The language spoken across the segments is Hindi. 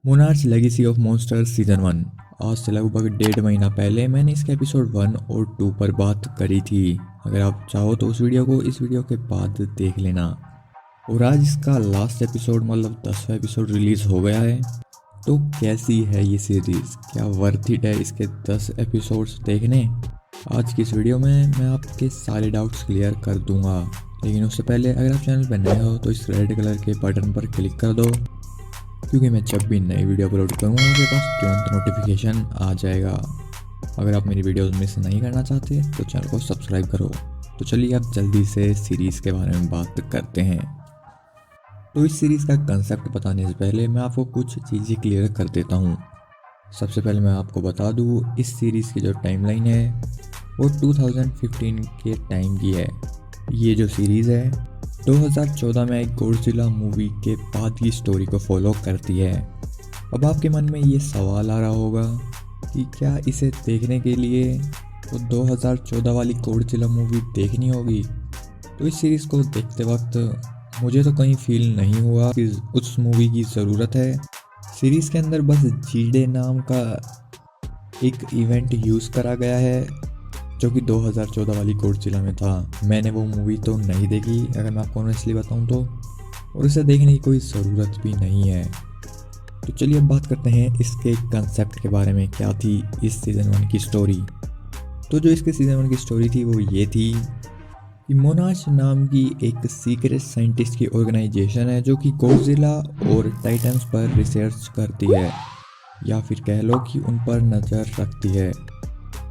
Monarch legacy of monsters season 1। आज से लगभग 1.5 महीना पहले मैंने इसके एपिसोड 1 और 2 पर बात करी थी। अगर आप चाहो तो उस वीडियो को इस वीडियो के बाद देख लेना। और आज इसका लास्ट एपिसोड मतलब 10वां एपिसोड रिलीज़ हो गया है। तो कैसी है ये सीरीज़, क्या वर्थ इट है इसके 10 एपिसोड्स देखने? आज की इस वीडियो में मैं आपके सारे डाउट्स क्लियर कर दूंगा। लेकिन उससे पहले अगर आप चैनल पर नए हो तो इस रेड कलर के बटन पर क्लिक कर दो, क्योंकि मैं जब भी नई वीडियो अपलोड करूँगा आपके पास तुरंत नोटिफिकेशन आ जाएगा। अगर आप मेरी वीडियोस मिस नहीं करना चाहते तो चैनल को सब्सक्राइब करो। तो चलिए अब जल्दी से सीरीज़ के बारे में बात करते हैं। तो इस सीरीज़ का कंसेप्ट बताने से पहले मैं आपको कुछ चीज़ें क्लियर कर देता हूँ। सबसे पहले मैं आपको बता दूँ, इस सीरीज़ की जो टाइमलाइन है वो 2015 के टाइम की है। ये जो सीरीज़ है 2014 में एक गॉडजिला मूवी के बाद की स्टोरी को फॉलो करती है। अब आपके मन में ये सवाल आ रहा होगा कि क्या इसे देखने के लिए तो 2014 वाली गॉडजिला मूवी देखनी होगी? तो इस सीरीज़ को देखते वक्त मुझे तो कहीं फील नहीं हुआ कि उस मूवी की ज़रूरत है। सीरीज़ के अंदर बस जीडे नाम का एक इवेंट यूज़ करा गया है जो कि 2014 वाली गॉडजिला में था। मैंने वो मूवी तो नहीं देखी, अगर मैं आपको ऑनेस्टली बताऊं तो, और इसे देखने की कोई ज़रूरत भी नहीं है। तो चलिए अब बात करते हैं इसके कंसेप्ट के बारे में। क्या थी इस सीज़न 1 की स्टोरी? तो जो इसके सीज़न 1 की स्टोरी थी वो ये थी कि मोनार्च नाम की एक सीक्रेट साइंटिस्ट की ऑर्गेनाइजेशन है जो कि गॉडजिला और टाइटन्स पर रिसर्च करती है, या फिर कह लो कि उन पर नज़र रखती है।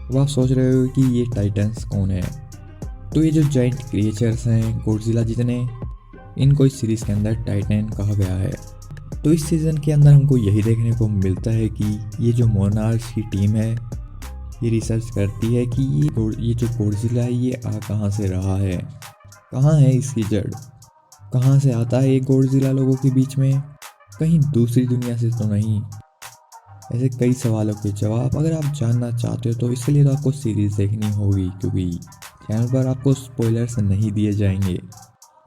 अब आप सोच रहे हो कि ये टाइटन्स कौन है? तो ये जो जाइंट क्रिएचर्स हैं गॉडजिला जितने, इनको इस सीरीज़ के अंदर टाइटन कहा गया है। तो इस सीज़न के अंदर हमको यही देखने को मिलता है कि ये जो मोनार्च की टीम है ये रिसर्च करती है कि ये जो गॉडजिला है ये आ कहाँ से रहा है, कहाँ है इसकी जड़, कहाँ से आता है ये गॉडजिला लोगों के बीच में, कहीं दूसरी दुनिया से तो नहीं। ऐसे कई सवालों के जवाब अगर आप जानना चाहते हो तो इसके लिए तो आपको सीरीज़ देखनी होगी, क्योंकि चैनल पर आपको स्पॉयलर्स नहीं दिए जाएंगे।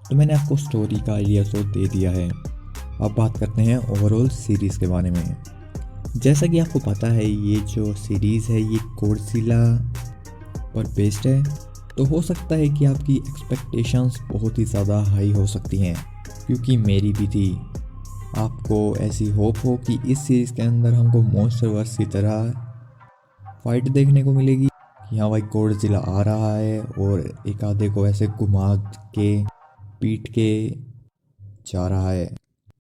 तो मैंने आपको स्टोरी का आइडिया तो दे दिया है। अब बात करते हैं ओवरऑल सीरीज़ के बारे में। जैसा कि आपको पता है ये जो सीरीज़ है ये गॉडजिला पर बेस्ड है, तो हो सकता है कि आपकी एक्सपेक्टेशंस बहुत ही ज़्यादा हाई हो सकती हैं, क्योंकि मेरी भी थी। आपको ऐसी होप हो कि इस सीरीज़ के अंदर हमको मॉन्स्टरवर्स की तरह फाइट देखने को मिलेगी कि हाँ भाई गॉडजिला आ रहा है और एक आधे को ऐसे घुमा के पीट के जा रहा है।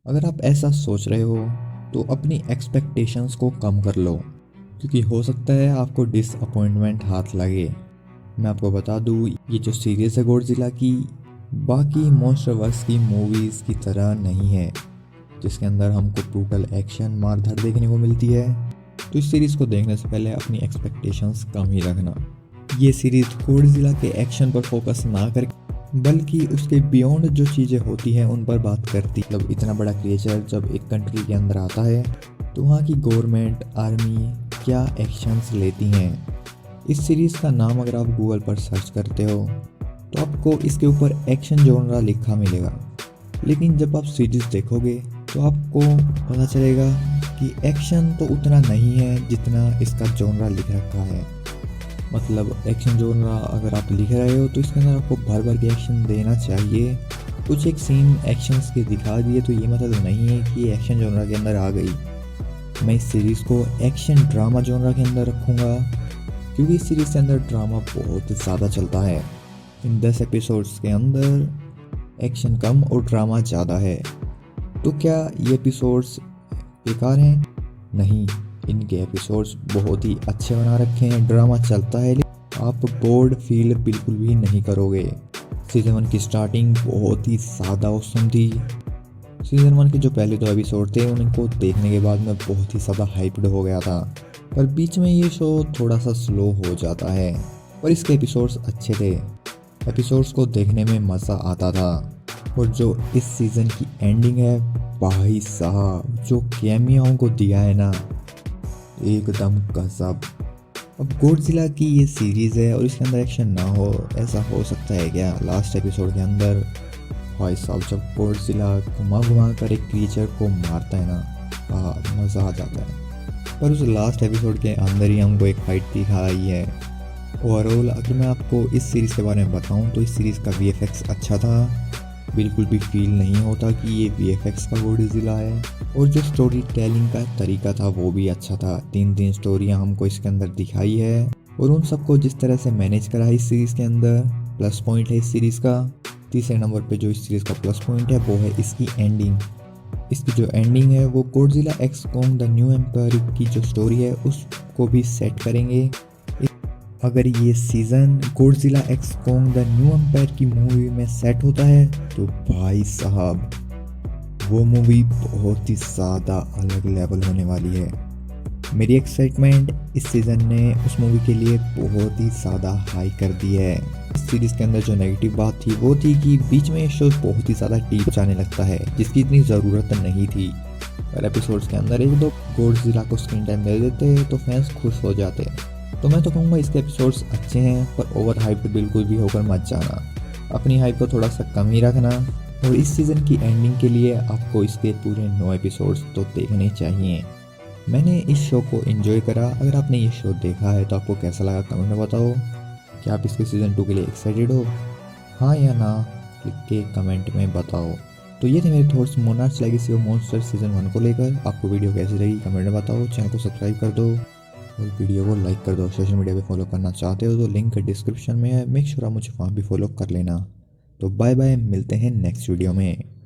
अगर आप ऐसा सोच रहे हो तो अपनी एक्सपेक्टेशंस को कम कर लो, क्योंकि हो सकता है आपको डिसअपॉइंटमेंट हाथ लगे। मैं आपको बता दूँ, ये जो सीरीज़ है गॉडजिला की बाकी मॉन्स्टरवर्स की मूवीज़ की तरह नहीं है जिसके अंदर हमको टोटल एक्शन मारधाड़ देखने को मिलती है। तो इस सीरीज़ को देखने से पहले अपनी एक्सपेक्टेशंस कम ही रखना। ये सीरीज़ गॉडजिला के एक्शन पर फोकस ना कर बल्कि उसके बियॉन्ड जो चीज़ें होती हैं उन पर बात करती। मतलब इतना बड़ा क्रिएचर जब एक कंट्री के अंदर आता है तो वहाँ की गवर्नमेंट आर्मी क्या एक्शंस लेती हैं। इस सीरीज़ का नाम अगर आप गूगल पर सर्च करते हो तो आपको इसके ऊपर एक्शन जॉनरा लिखा मिलेगा, लेकिन जब आप सीरीज़ देखोगे तो आपको पता चलेगा कि एक्शन तो उतना नहीं है जितना इसका जॉनरा लिख रखा है। मतलब एक्शन जॉनरा अगर आप लिख रहे हो तो इसके अंदर आपको भर भर के एक्शन देना चाहिए। कुछ एक सीन एक्शंस के दिखा दिए तो ये मतलब नहीं है कि एक्शन जॉनरा के अंदर आ गई। मैं इस सीरीज़ को एक्शन ड्रामा जॉनरा के अंदर रखूँगा, क्योंकि इस सीरीज़ के अंदर ड्रामा बहुत ज़्यादा चलता है। इन 10 एपिसोड्स के अंदर एक्शन कम और ड्रामा ज़्यादा है। तो क्या ये एपिसोड्स बेकार हैं? नहीं, इनके एपिसोड्स बहुत ही अच्छे बना रखे हैं। ड्रामा चलता है लेकिन आप बोर्ड फील बिल्कुल भी नहीं करोगे। सीज़न 1 की स्टार्टिंग बहुत ही ज़्यादा औसम थी। सीज़न 1 के जो पहले 2 एपिसोड थे उनको देखने के बाद मैं बहुत ही ज़्यादा हाइप्ड हो गया था, पर बीच में ये शो थोड़ा सा स्लो हो जाता है। पर इसके एपिसोड्स अच्छे थे, एपिसोड्स को देखने में मज़ा आता था। और जो इस सीज़न की एंडिंग है, भाई साहब जो कैमियों को दिया है ना, एकदम गजब। अब गॉडजिला की ये सीरीज़ है और इसके अंदर एक्शन ना हो, ऐसा हो सकता है क्या? लास्ट एपिसोड के अंदर भाई साहब जब गॉडजिला घुमा घुमा कर एक क्रिएचर को मारता है ना, मज़ा आ जाता है। पर उस लास्ट एपिसोड के अंदर ही हमको एक फाइट दिखाई है। ओवरऑल अगर मैं आपको इस सीरीज़ के बारे में बताऊं तो इस सीरीज़ का VFX अच्छा था, बिल्कुल भी फील नहीं होता कि ये VFX का गॉडजिला है। और जो स्टोरी टेलिंग का तरीका था वो भी अच्छा था। 3 स्टोरियाँ हमको इसके अंदर दिखाई है और उन सबको जिस तरह से मैनेज करा है इस सीरीज़ के अंदर, प्लस पॉइंट है इस सीरीज़ का। तीसरे नंबर पे जो इस सीरीज़ का प्लस पॉइंट है वो है इसकी एंडिंग। इसकी जो एंडिंग है वो Godzilla x Kong the new empire की जो स्टोरी है उसको भी सेट करेंगे। अगर ये season Godzilla x Kong the new empire की मूवी में सेट होता है तो भाई साहब वो मूवी बहुत ही ज़्यादा अलग लेवल होने वाली है। मेरी एक्साइटमेंट इस सीज़न ने उस मूवी के लिए बहुत ही ज़्यादा हाई कर दी है। इस सीरीज़ के अंदर जो नेगेटिव बात थी वो थी कि बीच में ये शो बहुत ही ज़्यादा डीप जाने लगता है जिसकी इतनी ज़रूरत नहीं थी। और एपिसोड्स के अंदर 1-2 गॉडजिला को स्क्रीन टाइम दे देते तो फैंस खुश हो जाते। तो मैं तो कहूँगा इसके एपिसोड्स अच्छे हैं, पर ओवर हाइप्ड बिल्कुल भी होकर मत जाना। अपनी हाइप को थोड़ा सा कम ही रखना। और इस सीज़न की एंडिंग के लिए आपको इसके पूरे 9 एपिसोड्स तो देखने चाहिए। मैंने इस शो को एंजॉय करा। अगर आपने ये शो देखा है तो आपको कैसा लगा कमेंट में बताओ। क्या आप इसके सीज़न 2 के लिए एक्साइटेड हो? हाँ या ना लिख के कमेंट में बताओ। तो ये थे मेरे thoughts monarch legacy of monster season 1 को लेकर। आपको वीडियो कैसी लगी कमेंट में बताओ। चैनल को सब्सक्राइब कर दो और वीडियो को लाइक कर दो। सोशल मीडिया पे फॉलो करना चाहते हो तो लिंक डिस्क्रिप्शन में है, मेक श्योर आप मुझे वहाँ भी फॉलो कर लेना। तो बाय बाय, मिलते हैं नेक्स्ट वीडियो में।